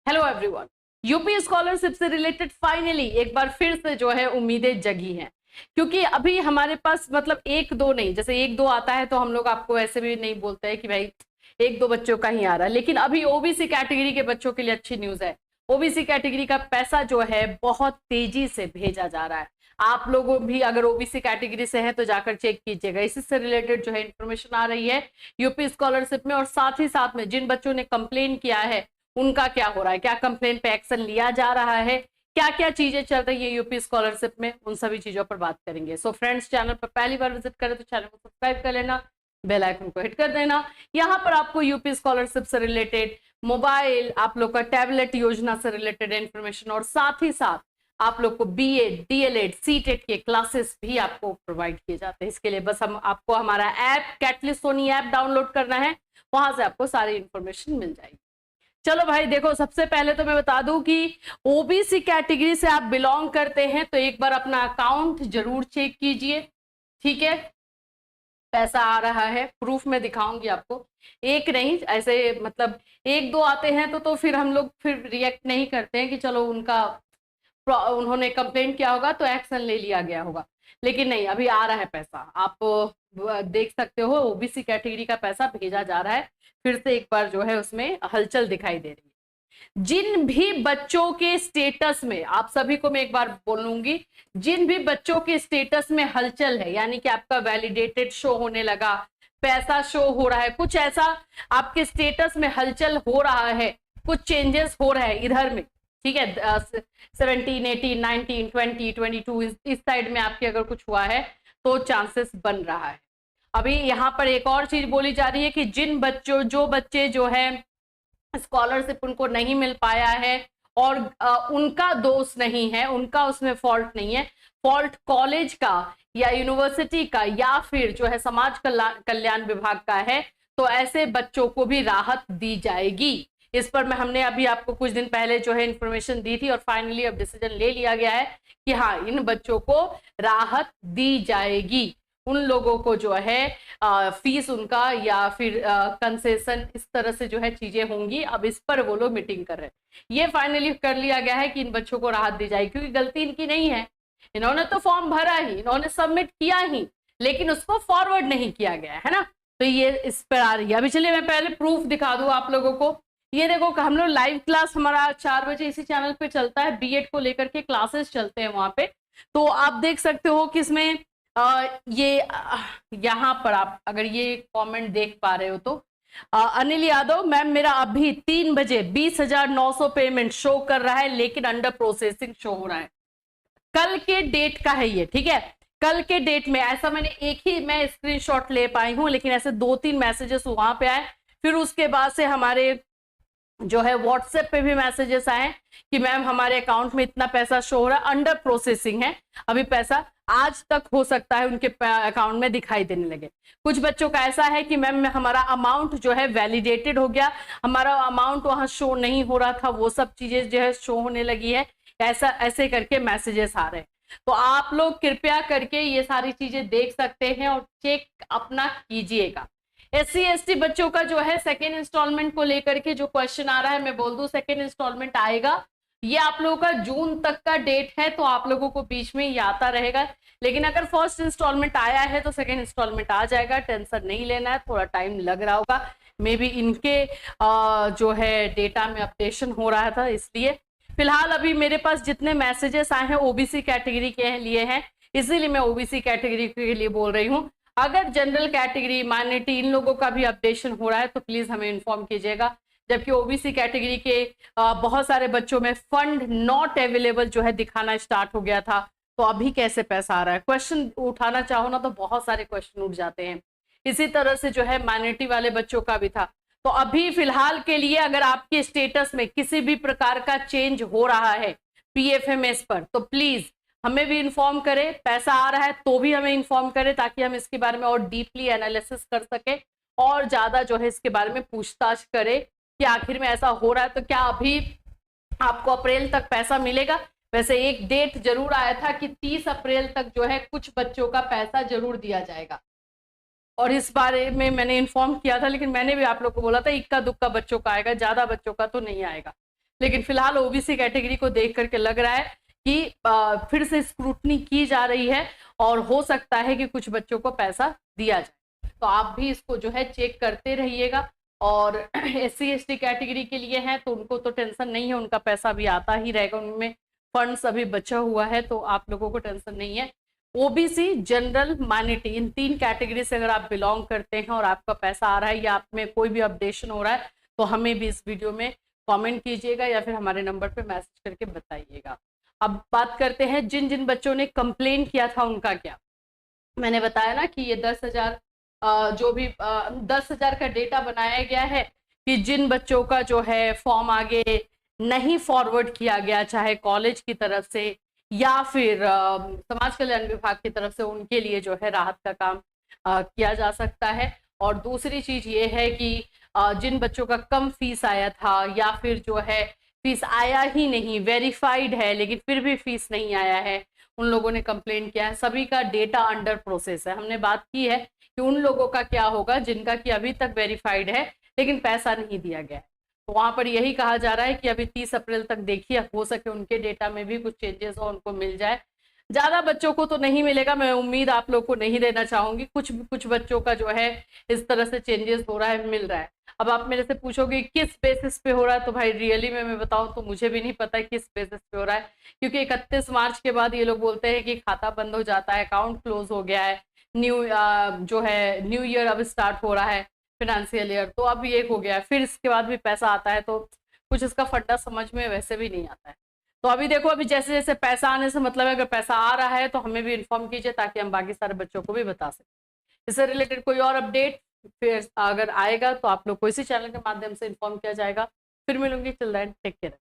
Hello everyone. UP scholarship से related finally एक बार फिर से जो है उम्मीदें जगी हैं, क्योंकि अभी हमारे पास मतलब एक दो नहीं, जैसे एक दो आता है तो हम लोग आपको ऐसे भी नहीं बोलते हैं कि भाई एक दो बच्चों का ही आ रहा है, लेकिन अभी ओबीसी कैटेगरी के बच्चों के लिए अच्छी न्यूज है। ओबीसी कैटेगरी का पैसा जो है बहुत तेजी से भेजा जा रहा है। आप लोगों भी अगर ओबीसी कैटेगरी से हैं तो जाकर चेक कीजिएगा, इसी से रिलेटेड जो है इंफॉर्मेशन आ रही है यूपी स्कॉलरशिप में। और साथ ही साथ में जिन बच्चों ने कंप्लेन किया है उनका क्या हो रहा है, क्या कंप्लेन पे एक्शन लिया जा रहा है, क्या क्या चीजें चल रही है यूपी स्कॉलरशिप में, उन सभी चीजों पर बात करेंगे। सो फ्रेंड्स, चैनल पर पहली बार विजिट करें तो चैनल को सब्सक्राइब कर लेना, बेल आइकन को हिट कर देना। यहाँ पर आपको यूपी स्कॉलरशिप से रिलेटेड मोबाइल, आप लोग का टैबलेट योजना से रिलेटेड इंफॉर्मेशन और साथ ही साथ आप लोग को बीएड, डीएलएड, सीटेट के क्लासेस भी आपको प्रोवाइड किए जाते हैं। इसके लिए बस आपको हमारा app catalyst Sony app download करना है, वहां से आपको सारी इंफॉर्मेशन मिल जाएगी। चलो भाई देखो, सबसे पहले तो मैं बता दूं कि ओबीसी कैटेगरी से आप बिलोंग करते हैं तो एक बार अपना अकाउंट जरूर चेक कीजिए, ठीक है। पैसा आ रहा है, प्रूफ में दिखाऊंगी आपको, एक नहीं, ऐसे मतलब एक दो आते हैं तो फिर हम लोग फिर रिएक्ट नहीं करते हैं कि चलो उन्होंने कंप्लेंट किया होगा तो एक्शन ले लिया गया होगा, लेकिन नहीं, अभी आ रहा है पैसा। आप देख सकते हो ओबीसी कैटेगरी का पैसा भेजा जा रहा है, फिर से एक बार जो है उसमें हलचल दिखाई दे रही है। जिन भी बच्चों के स्टेटस में, आप सभी को मैं एक बार बोलूंगी, जिन भी बच्चों के स्टेटस में हलचल है, यानी कि आपका वैलिडेटेड शो होने लगा, पैसा शो हो रहा है, कुछ ऐसा आपके स्टेटस में हलचल हो रहा है, कुछ चेंजेस हो रहा है इधर में, ठीक है, 17, 18, 19, 20, 22 इस साइड में आपके अगर कुछ हुआ है तो चांसेस बन रहा है। अभी यहाँ पर एक और चीज बोली जा रही है कि जो बच्चे जो है स्कॉलरशिप उनको नहीं मिल पाया है और उनका दोष नहीं है, उनका उसमें फॉल्ट नहीं है, फॉल्ट कॉलेज का या यूनिवर्सिटी का या फिर जो है समाज कल्याण विभाग का है, तो ऐसे बच्चों को भी राहत दी जाएगी। इस पर हमने अभी आपको कुछ दिन पहले जो है इंफॉर्मेशन दी थी और फाइनली अब डिसीजन ले लिया गया है कि हाँ, इन बच्चों को राहत दी जाएगी। उन लोगों को जो है फीस उनका या फिर कंसेशन, इस तरह से जो है चीजें होंगी। अब इस पर वो लोग मीटिंग कर रहे हैं, ये फाइनली कर लिया गया है कि इन बच्चों को राहत दी जाएगी, क्योंकि गलती इनकी नहीं है, इन्होंने तो फॉर्म भरा ही, इन्होंने सबमिट किया ही, लेकिन उसको फॉरवर्ड नहीं किया गया है ना, तो ये इस पर आ रही है। अभी चलिए मैं पहले प्रूफ दिखा दूं आप लोगों को। ये देखो, हम लोग लाइव क्लास हमारा 4 बजे इसी चैनल पे चलता है, बीएड को लेकर के क्लासेस चलते हैं वहां पे, तो आप देख सकते हो कि इसमें यहाँ पर आप अगर ये कमेंट देख पा रहे हो तो अनिल यादव मैम, मेरा अभी 3 बजे 20,900 पेमेंट शो कर रहा है, लेकिन अंडर प्रोसेसिंग शो हो रहा है। कल के डेट का है ये, ठीक है, कल के डेट में ऐसा मैंने एक ही मैं स्क्रीनशॉट ले पाई हूं, लेकिन ऐसे 2-3 मैसेजेस वहां पे आए, फिर उसके बाद से हमारे जो है व्हाट्सएप पे भी मैसेजेस आए कि मैम हमारे अकाउंट में इतना पैसा शो हो रहा है, अंडर प्रोसेसिंग है, अभी पैसा आज तक हो सकता है उनके अकाउंट में दिखाई देने लगे। कुछ बच्चों का ऐसा है कि मैम हमारा अमाउंट जो है वैलिडेटेड हो गया, हमारा अमाउंट वहां शो नहीं हो रहा था, वो सब चीजें जो है शो होने लगी है, ऐसा ऐसे करके मैसेजेस आ रहे हैं। तो आप लोग कृपया करके ये सारी चीजें देख सकते हैं और चेक अपना कीजिएगा। एससी एसटी बच्चों का जो है सेकेंड इंस्टॉलमेंट को लेकर के जो क्वेश्चन आ रहा है, मैं बोल दूं सेकेंड इंस्टॉलमेंट आएगा, ये आप लोगों का जून तक का डेट है, तो आप लोगों को बीच में ये आता रहेगा, लेकिन अगर फर्स्ट इंस्टॉलमेंट आया है तो सेकेंड इंस्टॉलमेंट आ जाएगा, टेंशन नहीं लेना है, थोड़ा टाइम लग रहा होगा, मे बी इनके जो है डेटा में अपडेशन हो रहा था इसलिए। फिलहाल अभी मेरे पास जितने मैसेजेस आए हैं ओबीसी कैटेगरी के लिए हैं, इसीलिए मैं ओबीसी कैटेगरी के लिए बोल रही हूँ। अगर जनरल कैटेगरी, माइनॉरिटी, इन लोगों का भी अपडेशन हो रहा है तो प्लीज हमें इन्फॉर्म कीजिएगा। जबकि ओबीसी कैटेगरी के बहुत सारे बच्चों में फंड नॉट अवेलेबल जो है दिखाना स्टार्ट हो गया था, तो अभी कैसे पैसा आ रहा है, क्वेश्चन उठाना चाहो ना तो बहुत सारे क्वेश्चन उठ जाते हैं। इसी तरह से जो है माइनॉरिटी वाले बच्चों का भी था। तो अभी फिलहाल के लिए अगर आपके स्टेटस में किसी भी प्रकार का चेंज हो रहा है पीएफएमएस पर, तो प्लीज हमें भी इन्फॉर्म करें, पैसा आ रहा है तो भी हमें इन्फॉर्म करें, ताकि हम इसके बारे में और डीपली एनालिसिस कर सके और ज्यादा जो है इसके बारे में पूछताछ करें कि आखिर में ऐसा हो रहा है तो क्या अभी आपको अप्रैल तक पैसा मिलेगा। वैसे एक डेट जरूर आया था कि 30 अप्रैल तक जो है कुछ बच्चों का पैसा जरूर दिया जाएगा, और इस बारे में मैंने इन्फॉर्म किया था, लेकिन मैंने भी आप लोग को बोला था इक्का दुक्का बच्चों का आएगा, ज्यादा बच्चों का तो नहीं आएगा। लेकिन फिलहाल ओबीसी कैटेगरी को देख करके लग रहा है कि फिर से स्क्रूटनी की जा रही है और हो सकता है कि कुछ बच्चों को पैसा दिया जाए। तो आप भी इसको जो है चेक करते रहिएगा। और SC ST कैटेगरी के लिए है तो उनको तो टेंशन नहीं है, उनका पैसा भी आता ही रहेगा, उनमें फंड्स अभी बचा हुआ है, तो आप लोगों को टेंशन नहीं है। ओबीसी, जनरल, माइनॉरिटी, इन 3 कैटेगरी से अगर आप बिलोंग करते हैं और आपका पैसा आ रहा है या आप में कोई भी अपडेशन हो रहा है तो हमें भी इस वीडियो में कमेंट कीजिएगा या फिर हमारे नंबर पे मैसेज करके बताइएगा। अब बात करते हैं जिन जिन बच्चों ने कंप्लेन किया था उनका क्या। मैंने बताया ना कि ये 10,000 जो भी 10,000 का डेटा बनाया गया है कि जिन बच्चों का जो है फॉर्म आगे नहीं फॉरवर्ड किया गया, चाहे कॉलेज की तरफ से या फिर समाज कल्याण विभाग की तरफ से, उनके लिए जो है राहत का काम किया जा सकता है। और दूसरी चीज ये है कि जिन बच्चों का कम फीस आया था या फिर जो है फीस आया ही नहीं, वेरीफाइड है लेकिन फिर भी फीस नहीं आया है, उन लोगों ने कंप्लेन किया है, सभी का डेटा अंडर प्रोसेस है। हमने बात की है कि उन लोगों का क्या होगा जिनका कि अभी तक वेरीफाइड है लेकिन पैसा नहीं दिया गया है। तो वहां पर यही कहा जा रहा है कि अभी 30 अप्रैल तक देखिए, हो सके उनके डेटा में भी कुछ चेंजेस हो, उनको मिल जाए। ज्यादा बच्चों को तो नहीं मिलेगा, मैं उम्मीद आप लोग को नहीं देना चाहूंगी, कुछ बच्चों का जो है इस तरह से चेंजेस हो रहा है, मिल रहा है। अब आप मेरे से पूछोगे किस बेसिस पे हो रहा है, तो भाई रियली में मैं बताऊं तो मुझे भी नहीं पता किस बेसिस पे हो रहा है, क्योंकि 31 मार्च के बाद ये लोग बोलते हैं कि खाता बंद हो जाता है, अकाउंट क्लोज हो गया है, जो है न्यू ईयर अब स्टार्ट हो रहा है, फाइनेंशियल ईयर, तो अब ये हो गया, फिर इसके बाद भी पैसा आता है, तो कुछ इसका फंडा समझ में वैसे भी नहीं आता है। तो अभी देखो, अभी जैसे जैसे पैसा आने से मतलब है, अगर पैसा आ रहा है तो हमें भी इन्फॉर्म कीजिए ताकि हम बाकी सारे बच्चों को भी बता सकें। इससे रिलेटेड कोई और अपडेट फिर अगर आएगा तो आप लोग को इसी चैनल के माध्यम से इन्फॉर्म किया जाएगा। फिर मिलूंगी, टिल देन टेक केयर।